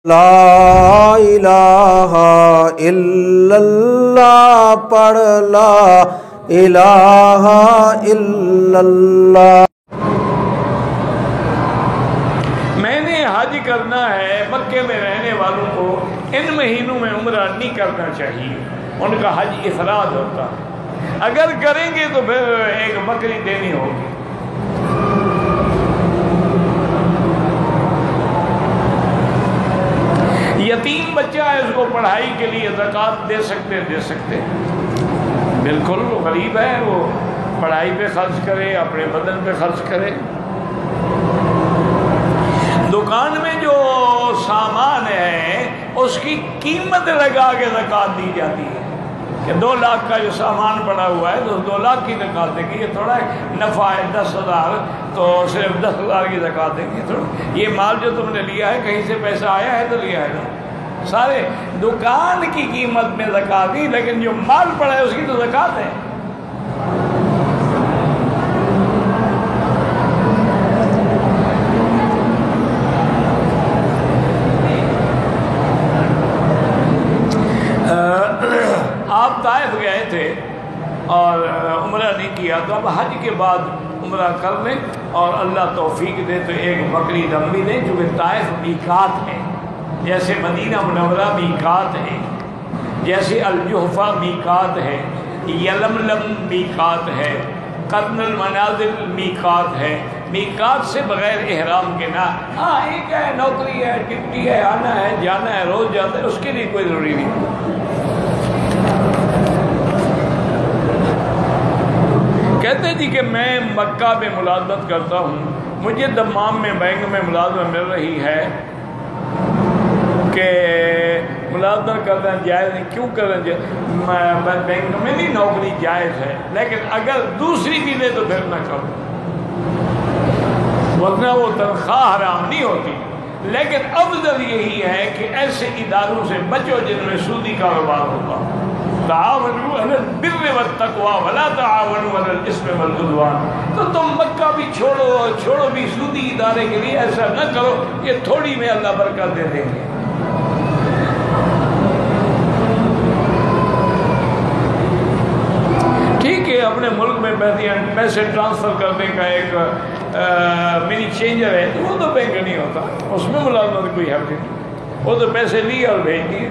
لا الہ الا اللہ پڑھ لا الہ الا اللہ۔ میں نے حج کرنا ہے، مکے میں رہنے والوں کو ان مہینوں میں عمرہ نہیں کرنا چاہیے، ان کا حج افراد ہوتا ہے، اگر کریں گے تو پھر ایک بکری دینی ہوگی۔ یتیم بچہ ہے، اس کو پڑھائی کے لیے زکوٰۃ دے سکتے، بالکل غریب ہے، وہ پڑھائی پہ خرچ کرے، اپنے بدن پہ خرچ کرے۔ دکان میں جو سامان ہے اس کی قیمت لگا کے زکوٰۃ دی جاتی ہے، کہ 2 لاکھ کا جو سامان پڑا ہوا ہے تو 2 لاکھ کی زکوٰۃ دیں گے، یہ تھوڑا نفع ہے 10,000 تو صرف 10,000 کی زکوٰۃ دیں گے۔ یہ مال جو تم نے لیا ہے کہیں سے پیسہ آیا ہے تو لیا ہے نا، سارے دکان کی قیمت میں زکوٰۃ دی، لیکن جو مال پڑا ہے اس کی تو زکوٰۃ ہے۔ آپ طائف گئے تھے اور عمرہ نہیں کیا، تو اب حج کے بعد عمرہ کر لیں، اور اللہ توفیق دے تو ایک بکری لمبی دیں، چونکہ طائف میقات ہے، جیسے مدینہ منورہ میقات ہے، جیسے الجحفہ میقات ہے، یلملم میقات ہے، قرن المنازل میقات ہے۔ میقات سے بغیر احرام کے نہ، ہاں ایک ہے نوکری ہے، ڈیوٹی ہے، آنا ہے جانا ہے، روز جاتا ہے، اس کے لیے کوئی ضروری نہیں۔ کہتے جی کہ میں مکہ میں ملازمت کرتا ہوں، مجھے دمام میں بینک میں ملازمت مل رہی ہے کہ ملازمت کرنا جائز نہیں، کیوں کرنا جائز؟ بینک میں نہیں نوکری جائز ہے، لیکن اگر دوسری بھی دے تو پھر نہ کرو، ورنہ وہ تنخواہ حرام نہیں ہوتی، لیکن افضل یہی ہے کہ ایسے اداروں سے بچو جن میں سودی کاروبار ہوگا۔ تعاونوا علی البر والتقوی ولا تعاونوا علی الاثم والعدوان۔ تو تم مکہ بھی چھوڑو بھی سودی ادارے کے لیے، ایسا نہ کرو، یہ تھوڑی میں اللہ برکت دے دیں گے۔ ٹھیک ہے، اپنے ملک میں پیسے ٹرانسفر کرنے کا ایک منی چینجر ہے، وہ تو بینک نہیں ہوتا، اس میں ملازمت کوئی حق نہیں، وہ تو پیسے لیے اور بھیج دیے۔